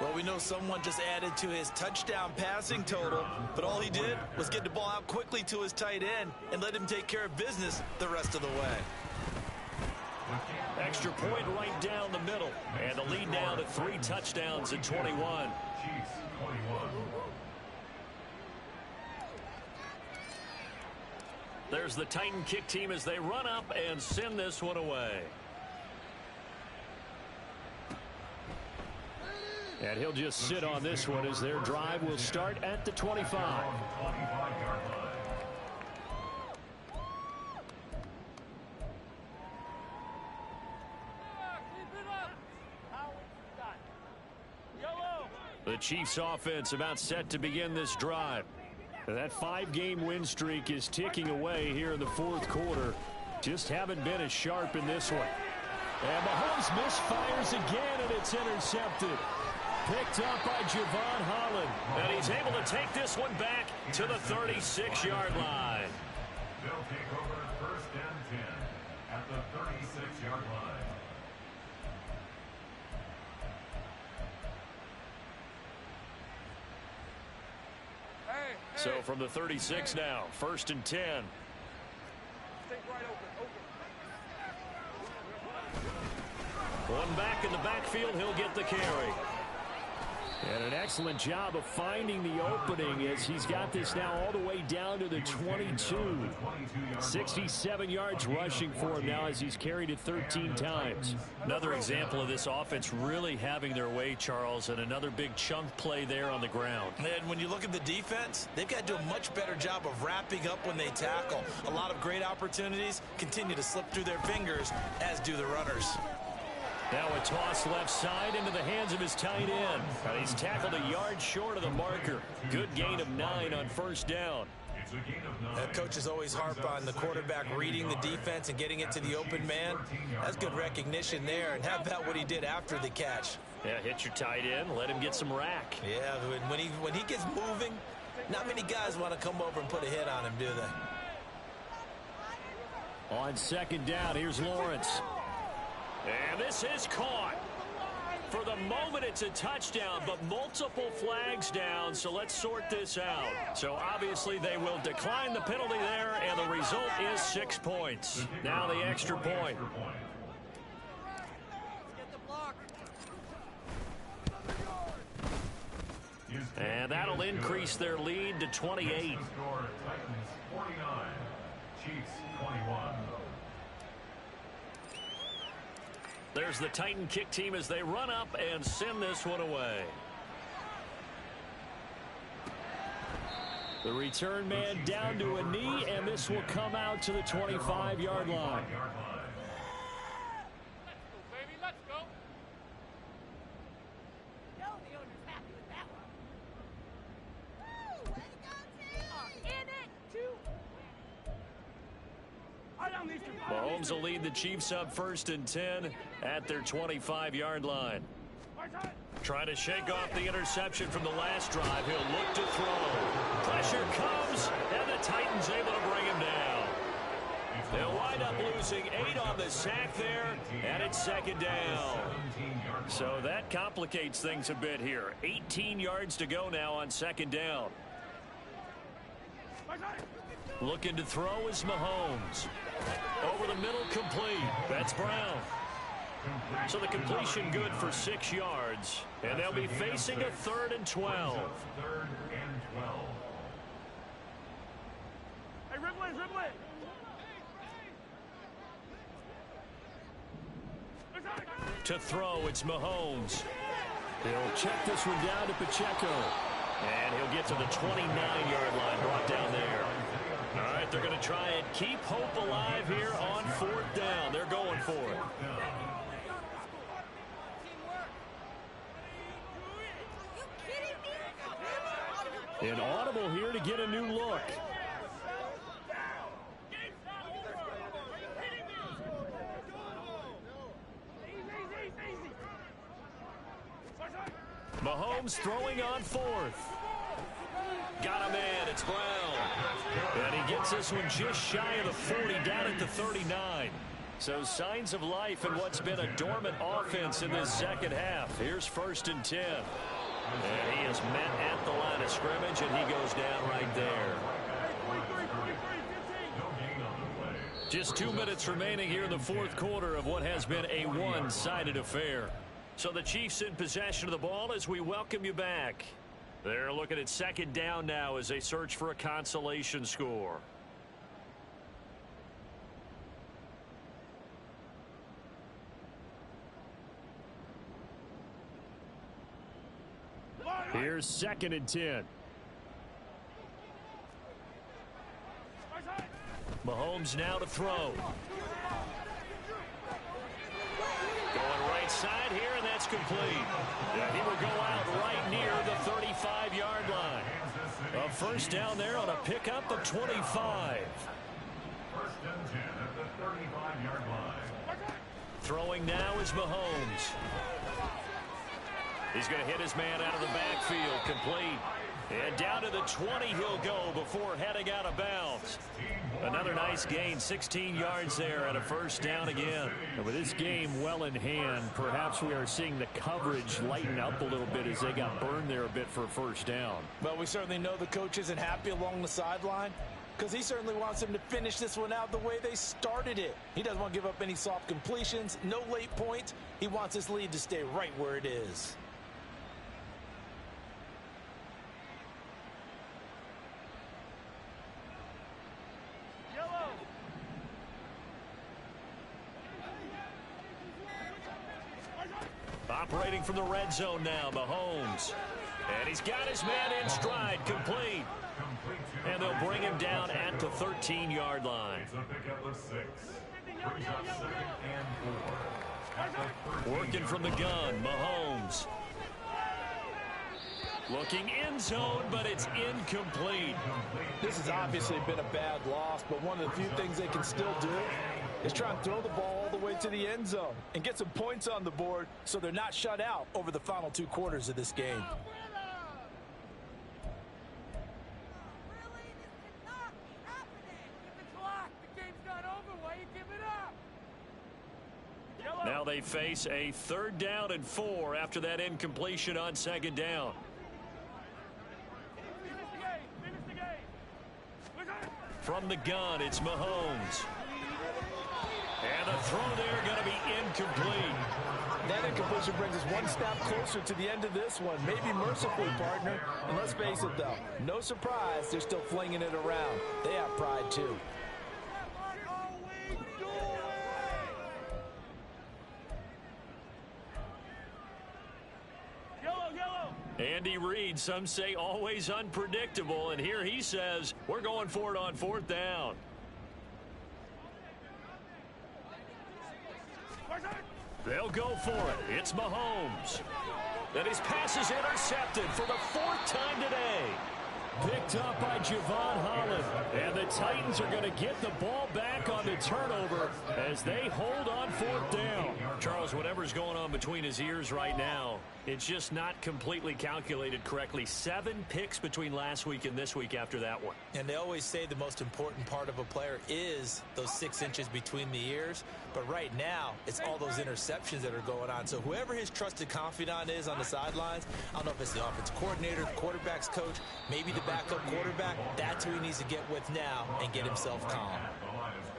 Well, we know someone just added to his touchdown passing total, but all he did was get the ball out quickly to his tight end and let him take care of business the rest of the way. Extra point right down the middle. And the lead now to 3 touchdowns at 21. There's the Titan kick team as they run up and send this one away. And he'll just sit on this one as their drive will start at the 25. The Chiefs offense about set to begin this drive. That 5-game win streak is ticking away here in the 4th quarter. Just haven't been as sharp in this one. And Mahomes misfires again, and it's intercepted. Picked up by Javon Holland. And he's able to take this one back to the 36-yard line. They'll take over 1st and 10 at the 36-yard line. So from the 36 now, 1st and 10. One back in the backfield, he'll get the carry. And an excellent job of finding the opening as he's got this now all the way down to the 22. 67 yards rushing for him now as he's carried it 13 times. Another example of this offense really having their way, Charles, and another big chunk play there on the ground. And when you look at the defense, they've got to do a much better job of wrapping up when they tackle. A lot of great opportunities continue to slip through their fingers, as do the runners. Now a toss left side into the hands of his tight end. And he's tackled a yard short of the marker. Good gain of 9 on 1st down. It's a gain of 9. The coaches always harp on the quarterback reading the defense and getting it to the open man. That's good recognition there. And how about what he did after the catch? Yeah, hit your tight end, let him get some rack. Yeah, when he gets moving, not many guys want to come over and put a hit on him, do they? On second down, here's Lawrence. And this is caught. For the moment, it's a touchdown, but multiple flags down, so let's sort this out. So obviously they will decline the penalty there, and the result is 6 points. Now the extra point. And that'll increase their lead to 28. Titans 49, Chiefs 21. There's the Titan kick team as they run up and send this one away. The return man down to a knee, and this will come out to the 25-yard line. Let's go. Mahomes will lead the Chiefs up 1st and 10 at their 25-yard line. Trying to shake off the interception from the last drive. He'll look to throw. Pressure comes, and the Titans able to bring him down. They'll wind up losing 8 on the sack there, and it's 2nd down. So that complicates things a bit here. 18 yards to go now on 2nd down. Looking to throw is Mahomes. Over the middle, complete. That's Brown. So the completion good for 6 yards. And they'll be facing a 3rd and 12. 3rd and 12. Hey, Ribley. To throw, it's Mahomes. He'll check this one down to Pacheco. And he'll get to the 29-yard line, brought down there. All right, they're going to try and keep hope alive here on 4th down. They're going for it. An audible here to get a new look. Mahomes throwing on 4th. Got a man. It's Brown. And he gets this one just shy of the 40, down at the 39. So signs of life in what's been a dormant offense in this second half. Here's 1st and 10. And he is met at the line of scrimmage, and he goes down right there. Just 2 minutes remaining here in the 4th quarter of what has been a one-sided affair. So the Chiefs in possession of the ball as we welcome you back. They're looking at 2nd down now as they search for a consolation score. Here's 2nd and 10. Mahomes now to throw. Going right side here, and that's complete. Yeah, he will go out right near the 35-yard line. A 1st down there on a pickup of 25. 1st and 10 at the 35-yard line. Throwing now is Mahomes. He's going to hit his man out of the backfield, complete. And down to the 20 he'll go before heading out of bounds. Another nice gain, 16 yards there and a 1st down again. And with this game well in hand, perhaps we are seeing the coverage lighten up a little bit as they got burned there a bit for a 1st down. Well, we certainly know the coach isn't happy along the sideline because he certainly wants them to finish this one out the way they started it. He doesn't want to give up any soft completions, no late points. He wants his lead to stay right where it is. Operating from the red zone now, Mahomes. And he's got his man in stride, complete. And they'll bring him down at the 13-yard line. It's a pickup of 6. Brings up 2nd and 4. Working from the gun, Mahomes. Looking end zone, but it's incomplete. This has obviously been a bad loss, but one of the few things they can still do is try and throw the ball all the way to the end zone and get some points on the board so they're not shut out over the final 2 quarters of this game. Now they face a 3rd down and 4 after that incompletion on 2nd down. From the gun, it's Mahomes. And the throw there going to be incomplete. That incompletion brings us one step closer to the end of this one. Maybe mercifully, partner. And let's face it, though, no surprise, they're still flinging it around. They have pride, too. Andy Reid, some say always unpredictable, and here he says we're going for it on 4th down. They'll go for it. It's Mahomes. And his pass is intercepted for the 4th time today. Picked up by Javon Holland. And the Titans are going to get the ball back on the turnover as they hold on 4th down. Charles, whatever's going on between his ears right now, it's just not completely calculated correctly. 7 picks between last week and this week after that one. And they always say the most important part of a player is those 6 inches between the ears. But right now, it's all those interceptions that are going on. So whoever his trusted confidant is on the sidelines, I don't know if it's the offensive coordinator, the quarterback's coach, maybe the backup quarterback, that's who he needs to get with now and get himself calm.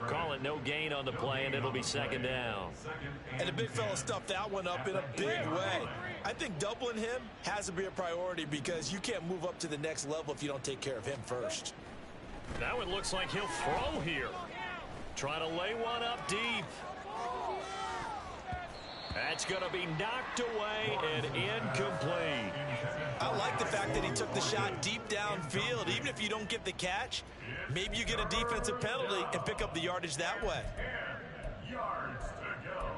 Call it no gain on the play, and it'll be 2nd down. And the big fella stuffed that one up in a big way. I think doubling him has to be a priority because you can't move up to the next level if you don't take care of him first. Now it looks like he'll throw here. Trying to lay one up deep. That's going to be knocked away and incomplete. I like the fact that he took the shot deep downfield. Even if you don't get the catch, maybe you get a defensive penalty and pick up the yardage that way. 10 yards to go.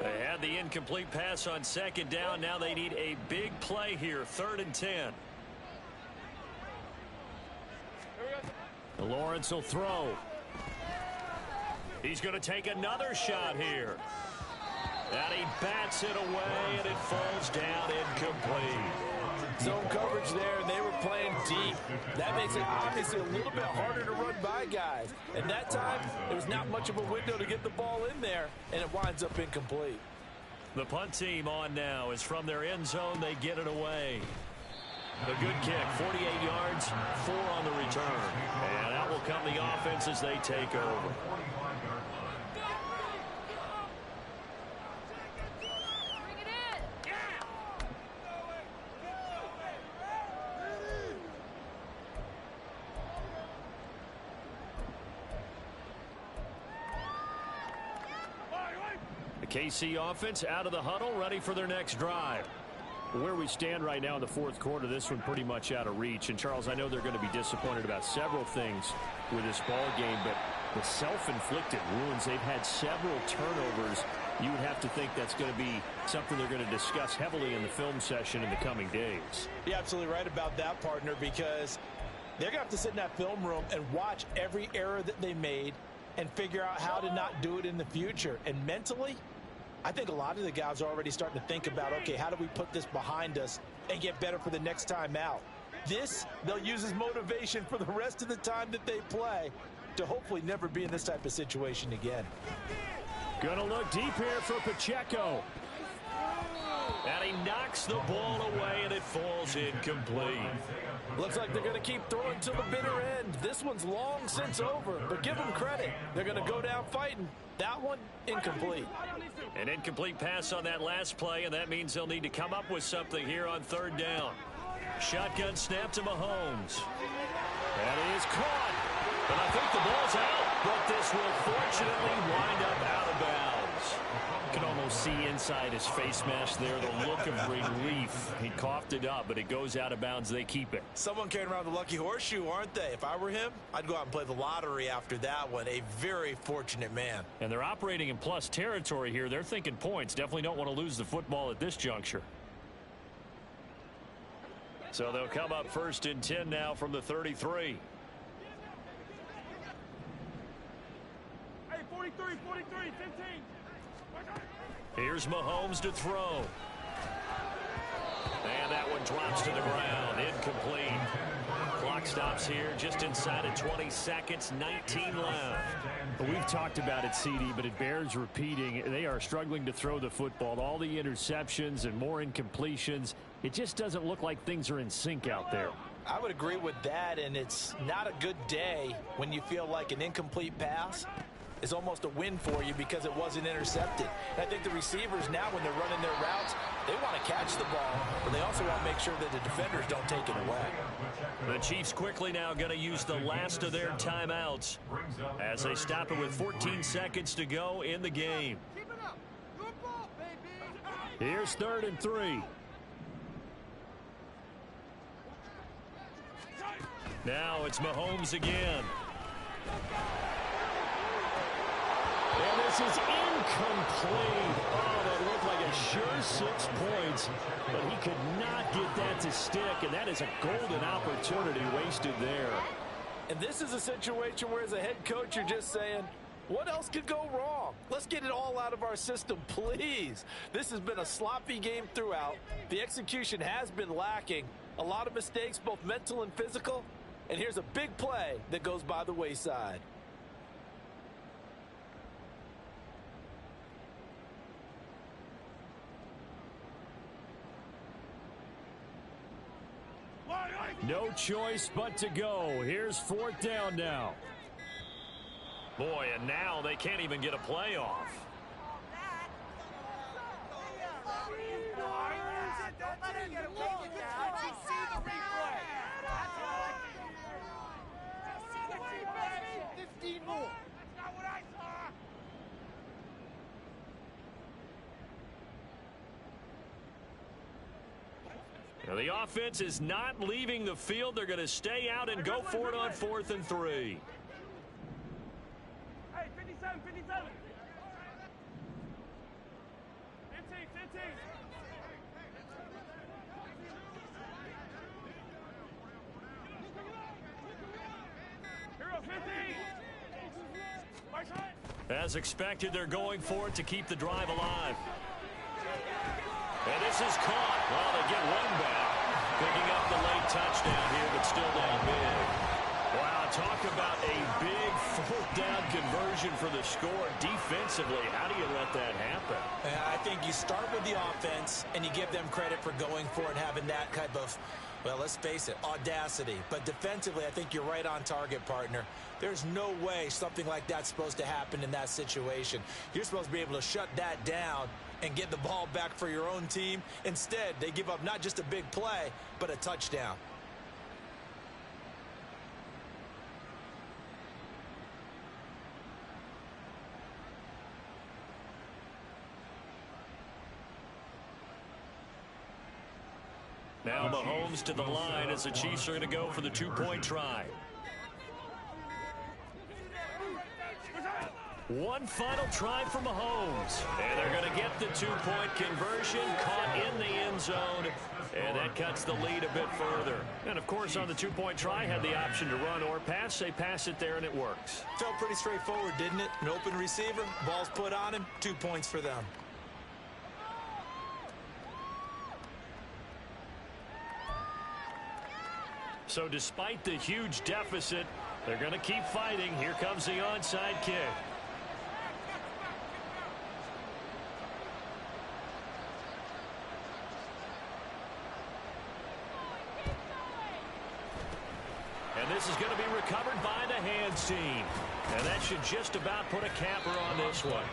They had the incomplete pass on 2nd down. Now they need a big play here. 3rd and 10. Lawrence will throw. He's going to take another shot here. And he bats it away, and it falls down incomplete. Zone coverage there, and they were playing deep. That makes it obviously a little bit harder to run by guys. And that time, there was not much of a window to get the ball in there, and it winds up incomplete. The punt team on now is from their end zone. They get it away. A good kick, 48 yards, 4 on the return. And out will come the offense as they take over. The KC offense out of the huddle, ready for their next drive. Where we stand right now in the 4th quarter, this one pretty much out of reach. And, Charles, I know they're going to be disappointed about several things with this ball game, but the self-inflicted wounds, they've had several turnovers. You would have to think that's going to be something they're going to discuss heavily in the film session in the coming days. You're absolutely right about that, partner, because they're going to have to sit in that film room and watch every error that they made and figure out how to not do it in the future. And mentally, I think a lot of the guys are already starting to think about, okay, how do we put this behind us and get better for the next time out? This, they'll use as motivation for the rest of the time that they play to hopefully never be in this type of situation again. Gonna look deep here for Pacheco. And he knocks the ball away, and it falls incomplete. Looks like they're going to keep throwing till the bitter end. This one's long since over, but give them credit. They're going to go down fighting. That one, incomplete. An incomplete pass on that last play, and that means they'll need to come up with something here on 3rd down. Shotgun snap to Mahomes. That is caught. But I think the ball's out. But this will fortunately wind up out of bounds. You can almost almost see inside his face mask there the look of relief. He coughed it up, but it goes out of bounds. They keep it. Someone carrying around the lucky horseshoe, aren't they? If I were him, I'd go out and play the lottery after that one. A very fortunate man. And they're operating in plus territory here. They're thinking points. Definitely don't want to lose the football at this juncture. So they'll come up 1st and 10 now from the 33. Hey, 43, 15. Here's Mahomes to throw. And that one drops to the ground. Incomplete. Clock stops here just inside of 20 seconds. 19 left. We've talked about it, CD, but it bears repeating. They are struggling to throw the football. All the interceptions and more incompletions. It just doesn't look like things are in sync out there. I would agree with that, and it's not a good day when you feel like an incomplete pass is almost a win for you because it wasn't intercepted. And I think the receivers now, when they're running their routes, they want to catch the ball, but they also want to make sure that the defenders don't take it away. The Chiefs quickly now going to use the last of their timeouts as they stop it with 14 seconds to go in the game. Here's 3rd and 3. Now it's Mahomes again. And this is incomplete. Oh, that looked like a sure 6 points, but he could not get that to stick, and that is a golden opportunity wasted there. And this is a situation where, as a head coach, you're just saying, what else could go wrong? Let's get it all out of our system, please. This has been a sloppy game throughout. The execution has been lacking. A lot of mistakes, both mental and physical. And here's a big play that goes by the wayside. No choice but to go. Here's 4th down now. Boy, and now they can't even get a play off. Now, the offense is not leaving the field. They're going to stay out and go for it on 4th and 3. Hey, 57. 15. Hero 15. As expected, they're going for it to keep the drive alive. And this is caught. Well, they get one back. Picking up the late touchdown here, but still down big. Wow, talk about a big 4th down conversion for the score. Defensively, how do you let that happen? I think you start with the offense, and you give them credit for going for it and having that type of, well, let's face it, audacity. But defensively, I think you're right on target, partner. There's no way something like that's supposed to happen in that situation. You're supposed to be able to shut that down and get the ball back for your own team. Instead, they give up not just a big play, but a touchdown. Now Mahomes to the line as the Chiefs are going to go for the 2-point try. One final try for Mahomes. And they're going to get the 2-point conversion, caught in the end zone. And that cuts the lead a bit further. And, of course, on the 2-point try, had the option to run or pass. They pass it there, and it works. Felt pretty straightforward, didn't it? An open receiver, ball's put on him, 2 points for them. So despite the huge deficit, they're going to keep fighting. Here comes the onside kick. And this is going to be recovered by the hands team. And that should just about put a capper on this one.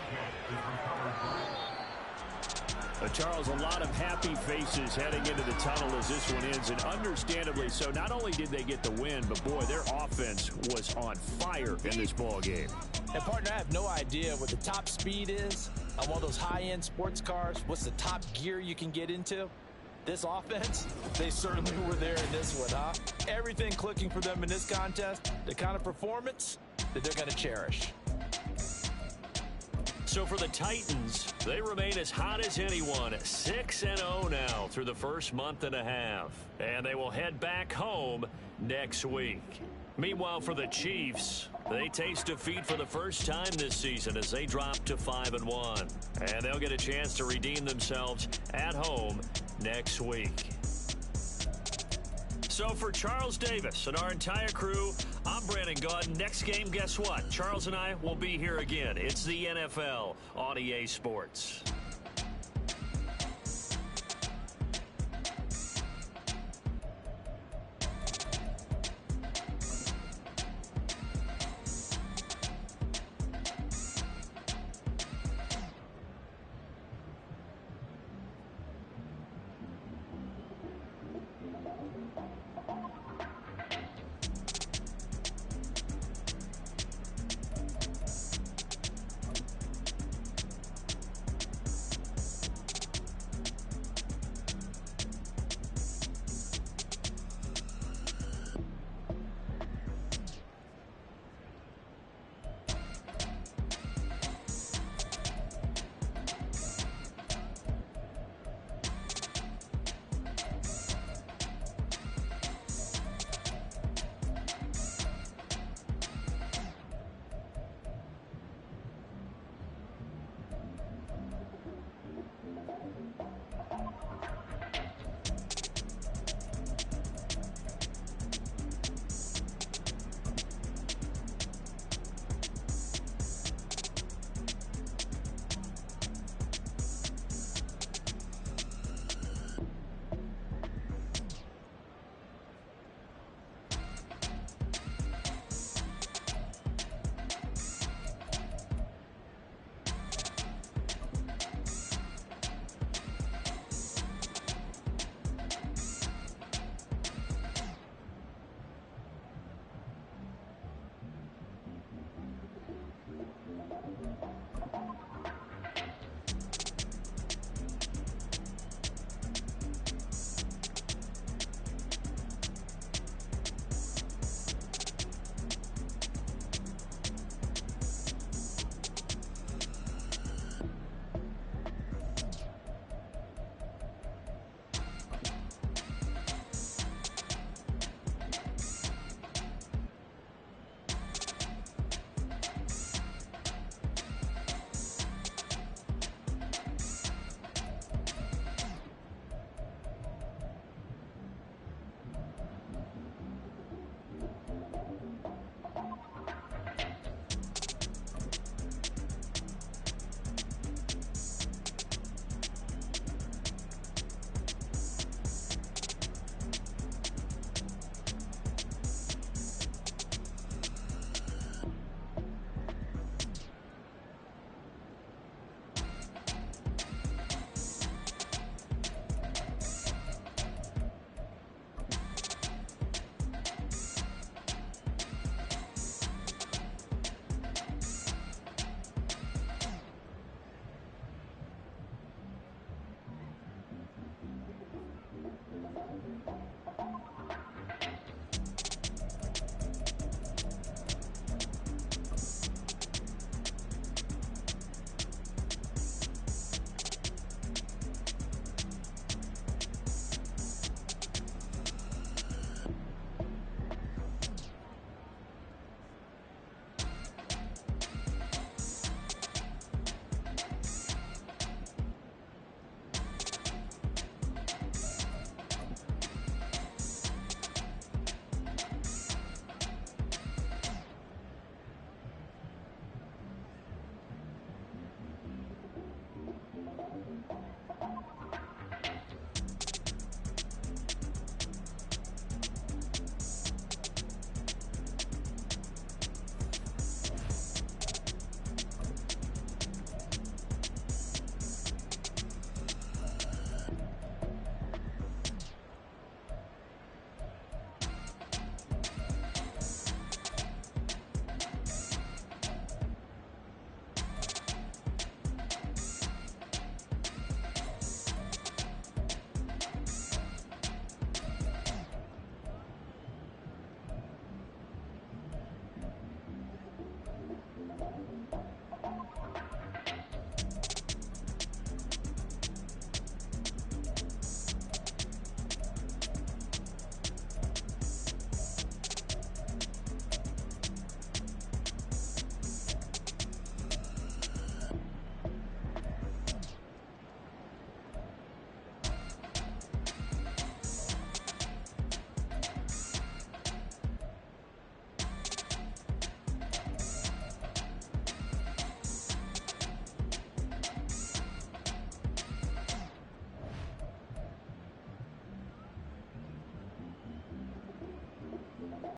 Charles, a lot of happy faces heading into the tunnel as this one ends, and understandably so. Not only did they get the win, but, boy, their offense was on fire in this ball game. And, partner, I have no idea what the top speed is on one of those high-end sports cars, what's the top gear you can get into? This offense, they certainly were there in this one, huh? Everything clicking for them in this contest, the kind of performance that they're going to cherish. So for the Titans, they remain as hot as anyone, 6-0 now through the first month and a half. And they will head back home next week. Meanwhile, for the Chiefs, they taste defeat for the first time this season as they drop to 5-1. And they'll get a chance to redeem themselves at home next week. So for Charles Davis and our entire crew, I'm Brandon Gaudin. Next game, guess what? Charles and I will be here again. It's the NFL on EA Sports.